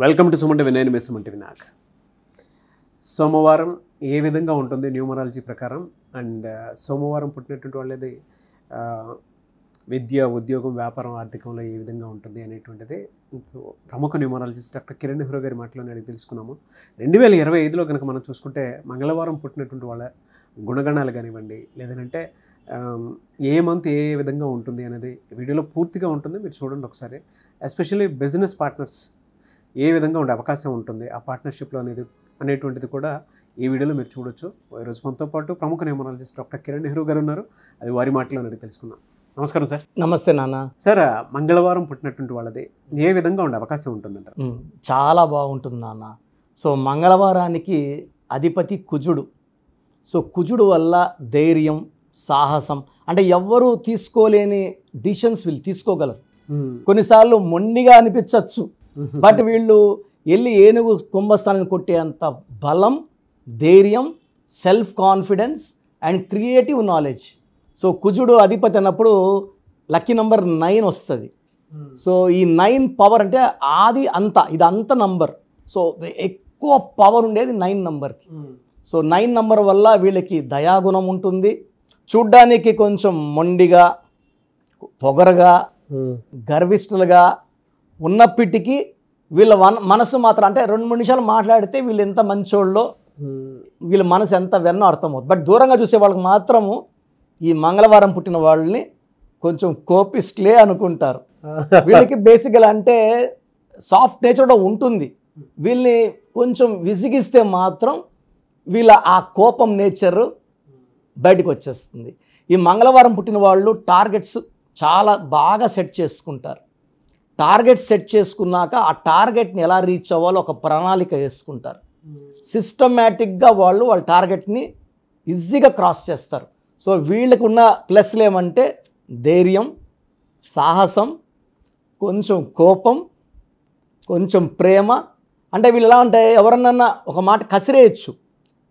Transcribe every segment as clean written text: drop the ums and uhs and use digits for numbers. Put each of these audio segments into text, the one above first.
Welcome to Sumanti Vinay miss Sumanti Vinayak. సోమవారం ఏ విధంగా ఉంటుంది న్యూమరాలజీ ప్రకారం, అండ్ సోమవారం పుట్టినటువంటి వాళ్ళది విద్య, ఉద్యోగం, వ్యాపారం, ఆర్థికంలో ఏ విధంగా ఉంటుంది అనేటువంటిది ప్రముఖ న్యూమరాలజిస్ట్ డాక్టర్ కిరణ్ నెహ్రూ గారి మాటలోనే అడిగి తెలుసుకున్నాము. 2025లో కనుక మనం చూసుకుంటే మంగళవారం పుట్టినటువంటి వాళ్ళ గుణగణాలు కానివ్వండి, లేదంటే ఏ మంత్ ఏ విధంగా ఉంటుంది అనేది వీడియోలో పూర్తిగా ఉంటుంది, మీరు చూడండి ఒకసారి. ఎస్పెషల్లీ బిజినెస్ పార్ట్నర్స్ ఏ విధంగా ఉండే అవకాశం ఉంటుంది ఆ పార్ట్నర్షిప్లో అనేటువంటిది కూడా ఈ వీడియోలో మీరు చూడొచ్చు. ఈరోజు మనతో పాటు ప్రముఖ న్యూమరాలజిస్ట్ డాక్టర్ కిరణ్ నెహ్రూ గారు ఉన్నారు. అది వారి మాటలోనే తెలుసుకుందాం. నమస్కారం సార్. నమస్తే నాన్న. సార్, మంగళవారం పుట్టినటువంటి వాళ్ళది ఏ విధంగా ఉండే అవకాశం ఉంటుందంటారు? చాలా బాగుంటుంది నాన్న. సో మంగళవారానికి అధిపతి కుజుడు. సో కుజుడు వల్ల ధైర్యం, సాహసం, అంటే ఎవ్వరూ తీసుకోలేని డిసిషన్స్ వీళ్ళు తీసుకోగలరు. కొన్నిసార్లు మొండిగా అనిపించవచ్చు, బట్ వీళ్ళు వెళ్ళి ఏనుగు కుంభస్థానాన్ని కొట్టేంత బలం, ధైర్యం, self confidence and creative knowledge. So కుజుడు అధిపతి అన్నప్పుడు లక్కీ నెంబర్ 9 వస్తుంది. సో ఈ 9 పవర్ అంటే ఆది అంత, ఇది అంత నంబర్. సో ఎక్కువ పవర్ ఉండేది 9 నంబర్కి. సో 9 నంబర్ వల్ల వీళ్ళకి దయాగుణం ఉంటుంది. చూడ్డానికి కొంచెం మొండిగా, పొగరగా, గర్విష్ఠులుగా ఉన్నప్పటికీ వీళ్ళ మనసు మాత్రం, అంటే 2-3 నిమిషాలు మాట్లాడితే వీళ్ళు ఎంత మంచోళ్ళో, వీళ్ళ మనసు ఎంత వెన్నో అర్థమవుతుంది. బట్ దూరంగా చూసే వాళ్ళకి మాత్రము ఈ మంగళవారం పుట్టిన వాళ్ళని కొంచెం కోపిస్ట్లే అనుకుంటారు. వీళ్ళకి బేసికల్ అంటే సాఫ్ట్ నేచర్ కూడా ఉంటుంది. వీళ్ళని కొంచెం విసిగిస్తే మాత్రం వీళ్ళ ఆ కోపం నేచర్ బయటకు వచ్చేస్తుంది. ఈ మంగళవారం పుట్టిన వాళ్ళు టార్గెట్స్ చాలా బాగా సెట్ చేసుకుంటారు. టార్గెట్ సెట్ చేసుకున్నాక ఆ టార్గెట్ని ఎలా రీచ్ అవ్వాలో ఒక ప్రణాళిక వేసుకుంటారు. సిస్టమేటిక్గా వాళ్ళ టార్గెట్ని ఈజీగా క్రాస్ చేస్తారు. సో వీళ్ళకు ఉన్న ప్లస్లు ఏమంటే ధైర్యం, సాహసం, కొంచెం కోపం, కొంచెం ప్రేమ. అంటే వీళ్ళు ఎలా అంటే ఎవరన్నా ఒక మాట కసిరేయచ్చు,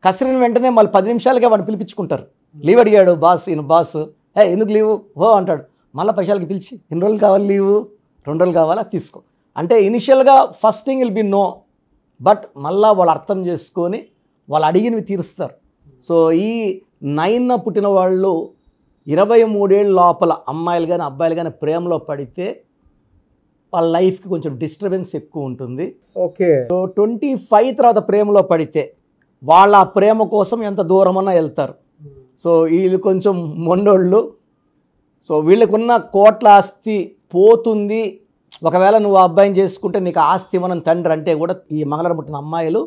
కసిరిన వెంటనే మళ్ళీ 10 నిమిషాలకే వాడిని పిలిపించుకుంటారు. లీవ్ అడిగాడు బాస్, ఈయన బాస్, ఎందుకు లీవు హో అంటాడు. మళ్ళీ 10 నిమిషాలకి పిలిచి ఎన్ని రోజులు కావాలి లీవు, 2 రోజులు కావాలా తీసుకో అంటే ఇనిషియల్గా first thing will be no, but మళ్ళీ వాళ్ళు అర్థం చేసుకొని వాళ్ళు అడిగినవి తీరుస్తారు. సో ఈ 9 పుట్టిన వాళ్ళు 23 ఏళ్ళ లోపల అమ్మాయిలు కానీ అబ్బాయిలు కానీ ప్రేమలో పడితే వాళ్ళ లైఫ్కి కొంచెం డిస్టర్బెన్స్ ఎక్కువ ఉంటుంది. ఓకే. సో 25 తర్వాత ప్రేమలో పడితే వాళ్ళ ఆ ప్రేమ కోసం ఎంత దూరమన్నా వెళ్తారు. సో వీళ్ళు కొంచెం మొండోళ్ళు. సో వీళ్ళకున్న కోట్ల ఆస్తి పోతుంది, ఒకవేళ నువ్వు ఆ అబ్బాయిని చేసుకుంటే నీకు ఆస్తి ఇవ్వనని తండ్రి అంటే కూడా ఈ మంగళవారం పుట్టిన అమ్మాయిలు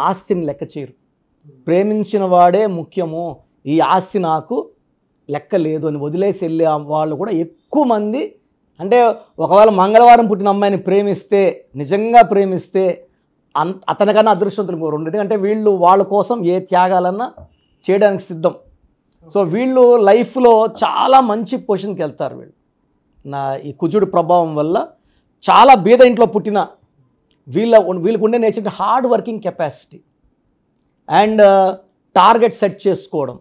ఆస్తిని లెక్క చేయరు. ప్రేమించిన వాడే ముఖ్యము, ఈ ఆస్తి నాకు లెక్క లేదు అని వదిలేసి వెళ్ళే వాళ్ళు కూడా ఎక్కువ మంది. అంటే ఒకవేళ మంగళవారం పుట్టిన అమ్మాయిని ప్రేమిస్తే, నిజంగా ప్రేమిస్తే అతనికన్నా అదృష్టవంతులు ఇంకోరు. ఎందుకంటే వీళ్ళు వాళ్ళ కోసం ఏ త్యాగాలన్నా చేయడానికి సిద్ధం. సో వీళ్ళు లైఫ్లో చాలా మంచి పొజిషన్కి వెళ్తారు. ఈ కుజుడు ప్రభావం వల్ల చాలా బీద ఇంట్లో పుట్టిన వీళ్ళకు ఉండే nature hard working capacity and target set చేసుకోవడం,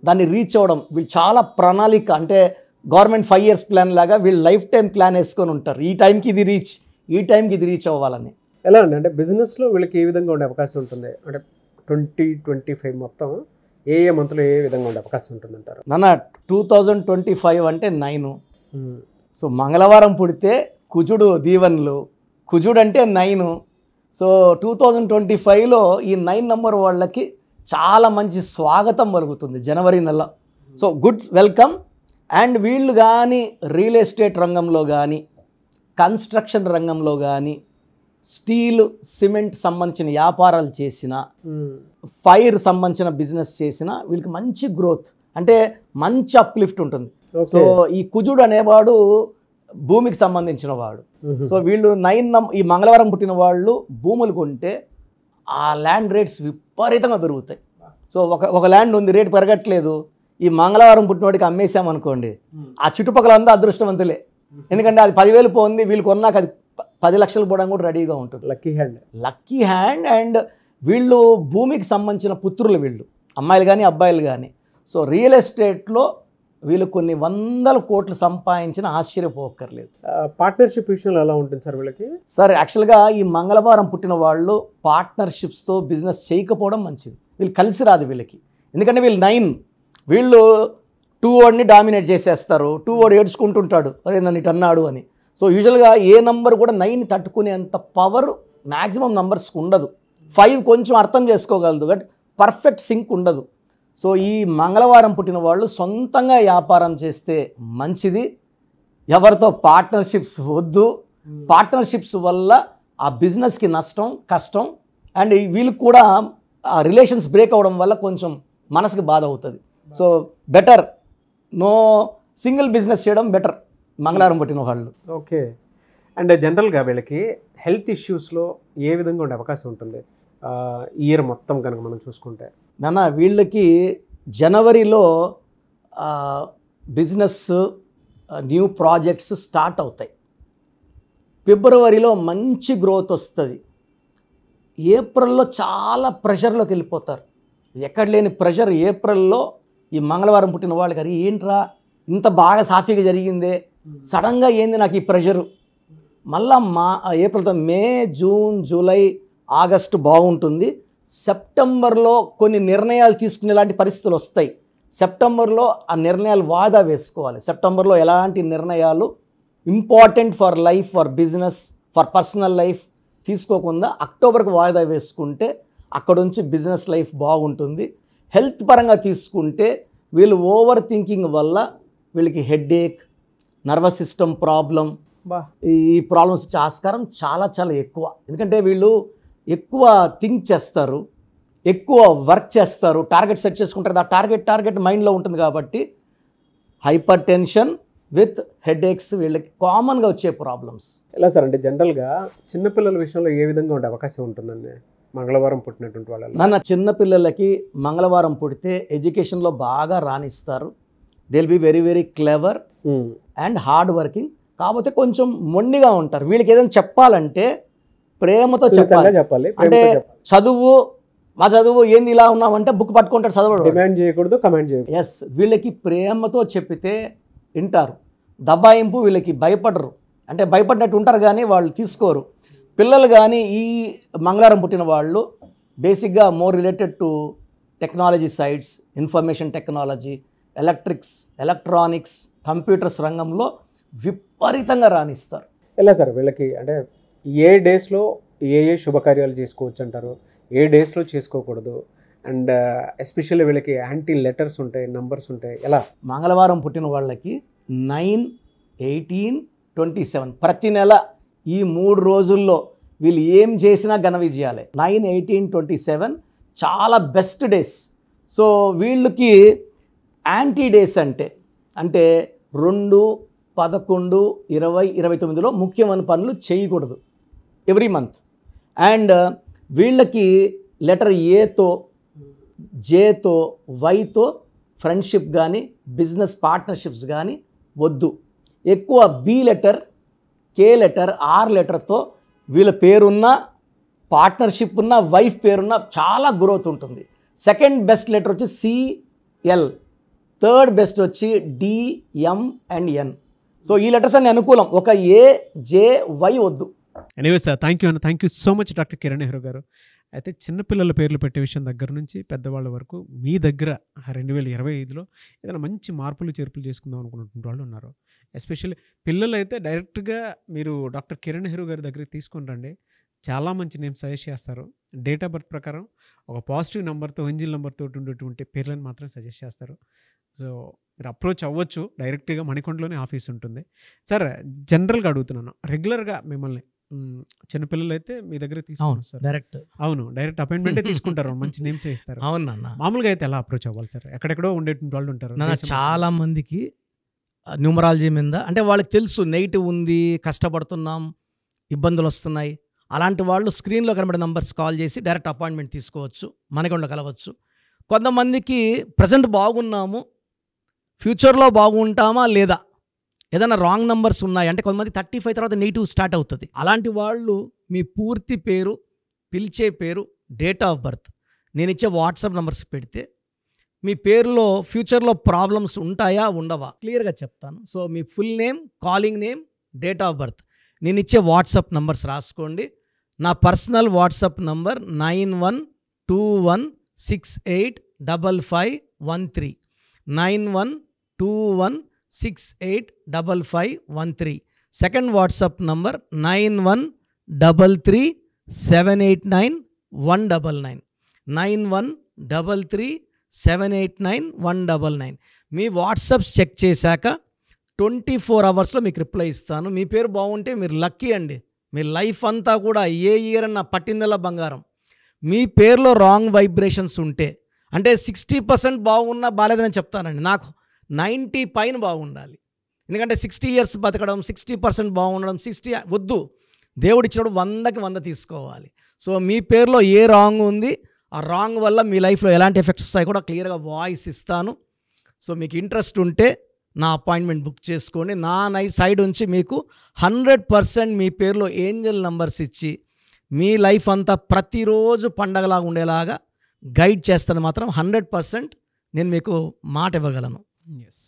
దాన్ని రీచ్ అవ్వడం. వీళ్ళు చాలా ప్రణాళిక, అంటే గవర్నమెంట్ 5 years ప్లాన్ లాగా వీళ్ళు లైఫ్ టైం ప్లాన్ వేసుకొని ఉంటారు. ఈ టైంకి ఇది రీచ్, ఈ టైంకి ఇది రీచ్ అవ్వాలని. ఎలా అండి, అంటే బిజినెస్లో వీళ్ళకి ఏ విధంగా ఉండే అవకాశం ఉంటుంది? అంటే 2025 మొత్తం ఏ మంత్లో ఏ విధంగా ఉండే అవకాశం ఉంటుందంటారు? నాన్న 2025 అంటే 9. సో మంగళవారం పుడితే కుజుడు దీవెనలు, కుజుడు అంటే 9. సో 2025లో ఈ 9 నంబర్ వాళ్ళకి చాలా మంచి స్వాగతం పలుకుతుంది జనవరి నెల. So good welcome. అండ్ వీళ్ళు కానీ రియల్ ఎస్టేట్ రంగంలో కానీ, కన్స్ట్రక్షన్ రంగంలో కానీ, స్టీల్, సిమెంట్ సంబంధించిన వ్యాపారాలు చేసిన, ఫైర్ సంబంధించిన బిజినెస్ చేసిన వీళ్ళకి మంచి గ్రోత్, అంటే మంచి అప్లిఫ్ట్ ఉంటుంది. సో ఈ కుజుడు అనేవాడు భూమికి సంబంధించిన వాడు. సో వీళ్ళు ఈ మంగళవారం పుట్టిన వాళ్ళు భూములు కొంటే ఆ ల్యాండ్ రేట్స్ విపరీతంగా పెరుగుతాయి. సో ఒక ల్యాండ్ ఉంది, రేటు పెరగట్లేదు, ఈ మంగళవారం పుట్టినవాడికి అమ్మేసామనుకోండి, ఆ చుట్టుపక్కల అంతా అదృష్టవంతులే. ఎందుకంటే అది 10,000 పోయింది, వీళ్ళు కొన్నాక అది 10 లక్షలు పోవడం కూడా రెడీగా ఉంటుంది. Lucky hand. అండ్ వీళ్ళు భూమికి సంబంధించిన పుత్రులు, వీళ్ళు అమ్మాయిలు కానీ అబ్బాయిలు కానీ. సో రియల్ ఎస్టేట్లో వీళ్ళు కొన్ని వందల కోట్లు సంపాదించిన ఆశ్చర్యపోక్కర్లేదు. పార్ట్నర్షిప్ విషయంలో ఎలా ఉంటుంది సార్ వీళ్ళకి? సార్ యాక్చువల్గా ఈ మంగళవారం పుట్టిన వాళ్ళు పార్ట్నర్షిప్స్తో బిజినెస్ చేయకపోవడం మంచిది. వీళ్ళు కలిసి రాదు వీళ్ళకి. ఎందుకంటే వీళ్ళు 9, వీళ్ళు 2 వాడిని డామినేట్ చేసేస్తారు. 2 వాడు ఏడ్చుకుంటుంటాడు, అరే నన్ను ఇటు అన్నాడు అని. సో యూజువల్గా ఏ నంబర్ కూడా 9 తట్టుకునేంత పవర్ మ్యాక్సిమం నంబర్స్కి ఉండదు. 5 కొంచెం అర్థం చేసుకోగలదు, బట్ పర్ఫెక్ట్ సింక్ ఉండదు. సో ఈ మంగళవారం పుట్టిన వాళ్ళు సొంతంగా వ్యాపారం చేస్తే మంచిది. ఎవరితో పార్ట్నర్షిప్స్ వద్దు. పార్ట్నర్షిప్స్ వల్ల ఆ బిజినెస్కి నష్టం, కష్టం. అండ్ వీళ్ళు కూడా ఆ రిలేషన్స్ బ్రేక్ అవ్వడం వల్ల కొంచెం మనసుకి బాధ అవుతుంది. So better no single business చేయడం బెటర్ మంగళవారం పుట్టిన వాళ్ళు. ఓకే. అండ్ జనరల్గా వీళ్ళకి హెల్త్ ఇష్యూస్లో ఏ విధంగా ఉండే అవకాశం ఉంటుంది ఇయర్ మొత్తం కనుక మనం చూసుకుంటే? నాన్న వీళ్ళకి జనవరిలో బిజినెస్ న్యూ ప్రాజెక్ట్స్ స్టార్ట్ అవుతాయి. ఫిబ్రవరిలో మంచి గ్రోత్ వస్తుంది. ఏప్రిల్లో చాలా ప్రెషర్లోకి వెళ్ళిపోతారు. ఎక్కడ లేని ప్రెషర్ ఏప్రిల్లో ఈ మంగళవారం పుట్టిన వాళ్ళకి, అది ఏంట్రా ఇంత బాగా సాఫీగా జరిగిందే, సడన్గా ఏంది నాకు ఈ ప్రెషరు. మళ్ళా ఏప్రిల్తో మే, జూన్, జూలై, ఆగస్టు బాగుంటుంది. సెప్టెంబర్లో కొన్ని నిర్ణయాలు తీసుకునేలాంటి పరిస్థితులు వస్తాయి. సెప్టెంబర్లో ఆ నిర్ణయాలు వాయిదా వేసుకోవాలి. సెప్టెంబర్లో ఎలాంటి నిర్ణయాలు important for life, for business, for personal life తీసుకోకుండా అక్టోబర్కి వాయిదా వేసుకుంటే అక్కడ నుంచి బిజినెస్ లైఫ్ బాగుంటుంది. హెల్త్ పరంగా తీసుకుంటే వీళ్ళు ఓవర్ థింకింగ్ వల్ల వీళ్ళకి హెడేక్, నర్వస్ సిస్టమ్ ప్రాబ్లం, ఈ ప్రాబ్లమ్స్ వచ్చే ఆస్కారం చాలా చాలా ఎక్కువ. ఎందుకంటే వీళ్ళు ఎక్కువ థింక్ చేస్తారు, ఎక్కువ వర్క్ చేస్తారు, టార్గెట్ సెట్ చేసుకుంటారు. ఆ టార్గెట్ మైండ్లో ఉంటుంది కాబట్టి హైపర్ టెన్షన్ విత్ హెడేక్స్ వీళ్ళకి కామన్గా వచ్చే ప్రాబ్లమ్స్. ఎలా సార్ అంటే జనరల్గా చిన్నపిల్లల విషయంలో ఏ విధంగా ఉండే అవకాశం ఉంటుందండి మంగళవారం పుట్టినటువంటి వాళ్ళు? నాన్న చిన్నపిల్లలకి మంగళవారం పుడితే ఎడ్యుకేషన్లో బాగా రాణిస్తారు. They will be very very clever and hard working. కాకపోతే కొంచెం మొండిగా ఉంటారు. వీళ్ళకి ఏదైనా చెప్పాలంటే ప్రేమతో చెప్పాలి. అంటే మా చదువు ఏంది ఇలా ఉన్నామంటే బుక్ పట్టుకుంటాడు, చదవడు. డిమాండ్ చేయకూడదు, కమాండ్ చేయకూడదు. ఎస్, వీళ్ళకి ప్రేమతో చెప్పితే వింటారు. దబాయింపు వీళ్ళకి భయపడరు. అంటే భయపడినట్టు ఉంటారు కానీ వాళ్ళు తీసుకోరు. పిల్లలు కానీ ఈ మంగళవారం పుట్టిన వాళ్ళు బేసిక్గా more related to technology sides, information technology, electronics, computers రంగంలో విపరీతంగా రాణిస్తారు. ఎలా సార్ వీళ్ళకి అంటే ఏ డేస్లో ఏ శుభకార్యాలు చేసుకోవచ్చు అంటారు, ఏ డేస్లో చేసుకోకూడదు? అండ్ ఎస్పెషల్లీ వీళ్ళకి యాంటీ లెటర్స్ ఉంటాయి, నంబర్స్ ఉంటాయి, ఎలా? మంగళవారం పుట్టిన వాళ్ళకి 9, 18, 27 ప్రతి నెల ఈ 3 రోజుల్లో వీళ్ళు ఏం చేసినా ఘన విజయాలే. 9, 18, 27 చాలా బెస్ట్ డేస్. సో వీళ్ళకి యాంటీ డేస్ అంటే 2, 11, 20, 29లో ముఖ్యమైన పనులు చేయకూడదు ఎవ్రీ మంత్. అండ్ వీళ్ళకి లెటర్ ఏతో, జేతో, వైతో ఫ్రెండ్షిప్ కానీ బిజినెస్ పార్ట్నర్షిప్స్ కానీ వద్దు. ఎక్కువ B letter, K letter, R లెటర్తో వీళ్ళ పేరున్న పార్ట్నర్షిప్ ఉన్న, వైఫ్ పేరున్న చాలా గ్రోత్ ఉంటుంది. సెకండ్ బెస్ట్ లెటర్ వచ్చి సిఎల్, థర్డ్ బెస్ట్ వచ్చి డిఎం అండ్ ఎన్. సో ఈ లెటర్స్ అన్ని అనుకూలం. ఒక ఏ, జే, వై వద్దు. Anyway sir, thank you so much doctor Kiran Nehru గారు. అయితే చిన్నపిల్లల పేర్లు పెట్టే విషయం దగ్గర నుంచి పెద్దవాళ్ళ వరకు మీ దగ్గర 2025లో ఏదైనా మంచి మార్పులు చేర్పులు చేసుకుందాం అనుకున్నటువంటి వాళ్ళు ఉన్నారు. ఎస్పెషల్లీ పిల్లలు అయితే డైరెక్ట్గా మీరు డాక్టర్ కిరణ్ నెహ్రూ గారి దగ్గరికి తీసుకొని రండి. చాలా మంచి నేమ్స్ సజెస్ట్ చేస్తారు. డేట్ ఆఫ్ బర్త్ ప్రకారం ఒక పాజిటివ్ నెంబర్తో, ఎంజిల్ నెంబర్తో ఉండేటువంటి పేర్లను మాత్రం సజెస్ట్ చేస్తారు. సో మీరు అప్రోచ్ అవ్వచ్చు. డైరెక్ట్గా మణికొండలోనే ఆఫీస్ ఉంటుంది. సార్ జనరల్గా అడుగుతున్నాను, రెగ్యులర్గా మిమ్మల్ని చిన్నపిల్లలు అయితే మీ దగ్గర తీసుకుంటారు సార్? డైరెక్ట్ అపాయింట్మెంటే తీసుకుంటారు, మంచి నేమ్స్ ఇస్తారు. అవునన్నా. మామూలుగా అయితే ఎలా అప్రోచ్ అవ్వాలి సార్? ఎక్కడెక్కడో ఉండేటువంటి వాళ్ళు ఉంటారు. చాలా మందికి న్యూమరాలజీ మీద అంటే వాళ్ళకి తెలుసు నెగిటివ్ ఉంది, కష్టపడుతున్నాం, ఇబ్బందులు వస్తున్నాయి. అలాంటి వాళ్ళు స్క్రీన్లో కనబడే నంబర్స్ కాల్ చేసి డైరెక్ట్ అపాయింట్మెంట్ తీసుకోవచ్చు, మనకుండా కలవచ్చు. కొంతమందికి ప్రజెంట్ బాగున్నాము, ఫ్యూచర్లో బాగుంటామా లేదా, ఏదైనా రాంగ్ నంబర్స్ ఉన్నాయి అంటే కొంతమంది 35 తర్వాత నెగిటివ్ స్టార్ట్ అవుతుంది. అలాంటి వాళ్ళు మీ పూర్తి పేరు, పిలిచే పేరు, డేట్ ఆఫ్ బర్త్ నేను ఇచ్చే వాట్సాప్ నంబర్స్ పెడితే మీ పేరులో ఫ్యూచర్లో ప్రాబ్లమ్స్ ఉంటాయా ఉండవా క్లియర్గా చెప్తాను. So me full name, calling name, date of birth, నేను ఇచ్చే వాట్సాప్ నంబర్స్ రాసుకోండి. నా personal WhatsApp number 9121685513, 9121685513. Second WhatsApp number 9133789199, 9133789199. మీ వాట్సాప్స్ చెక్ చేశాక 24 అవర్స్లో మీకు రిప్లై ఇస్తాను. మీ పేరు బాగుంటే మీరు లక్కీ అండి. మీ లైఫ్ అంతా కూడా ఏ ఇయర్ అన్న పట్టిందల్లా బంగారం. మీ పేరులో రాంగ్ వైబ్రేషన్స్ ఉంటే, అంటే 60% బాగున్నా బాలేదని చెప్తానండి. నాకు 90 పైన బాగుండాలి. ఎందుకంటే 60 ఇయర్స్ బతకడం, 60% బాగుండడం, 60 వద్దు. దేవుడు ఇచ్చినప్పుడు 100కి 100 తీసుకోవాలి. సో మీ పేరులో ఏ రాంగ్ ఉంది, ఆ రాంగ్ వల్ల మీ లైఫ్లో ఎలాంటి ఎఫెక్ట్స్ వస్తాయి కూడా క్లియర్గా వాయిస్ ఇస్తాను. సో మీకు ఇంట్రెస్ట్ ఉంటే నా అపాయింట్మెంట్ బుక్ చేసుకోండి. నా సైడ్ నుంచి మీకు 100% మీ పేరులో ఏంజల్ నంబర్స్ ఇచ్చి మీ లైఫ్ అంతా ప్రతిరోజు పండగలాగా ఉండేలాగా గైడ్ చేస్తాను. మాత్రం 100% నేను మీకు మాట ఇవ్వగలను. Yes,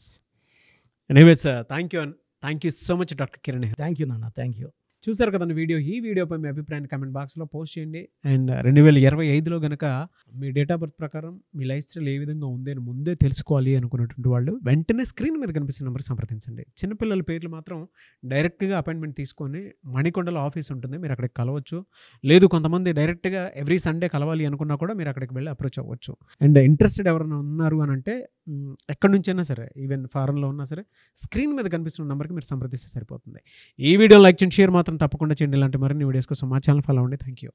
anyways thank you so much doctor Kiran. Thank you నాన్న, థ్యాంక్ యూ. చూసారు కదండి వీడియో. ఈ వీడియోపై మీ అభిప్రాయాన్ని కామెంట్ బాక్స్లో పోస్ట్ చేయండి. అండ్ 2025లో కనుక మీ డేట్ ఆఫ్ బర్త్ ప్రకారం మీ లైఫ్ స్టైల్ ఏ విధంగా ఉంది అని ముందే తెలుసుకోవాలి అనుకున్నటువంటి వాళ్ళు వెంటనే స్క్రీన్ మీద కనిపిస్తున్న నెంబర్ సంప్రదించండి. చిన్నపిల్లల పేర్లు మాత్రం డైరెక్ట్గా అపాయింట్మెంట్ తీసుకొని మణికొండలో ఆఫీస్ ఉంటుంది, మీరు అక్కడికి కలవచ్చు. లేదు కొంతమంది డైరెక్ట్గా ఎవ్రీ సండే కలవాలి అనుకున్నా కూడా మీరు అక్కడికి వెళ్ళి అప్రోచ్ అవ్వచ్చు. అండ్ ఇంట్రెస్టెడ్ ఎవరైనా ఉన్నారు అని అంటే ఎక్కడి నుంచైనా సరే, ఈవెన్ ఫారెన్లో ఉన్నా సరే, స్క్రీన్ మీద కనిపిస్తున్న నెంబర్కి మీరు సంప్రదిస్తే సరిపోతుంది. ఈ వీడియో లైక్ చేయండి, షేర్ మాత్రం తప్పకుండా చేయండి. ఇలాంటి మరిన్ని వీడియోస్ కోసం మా ఛానల్ ఫాలో అవ్వండి. Thank you.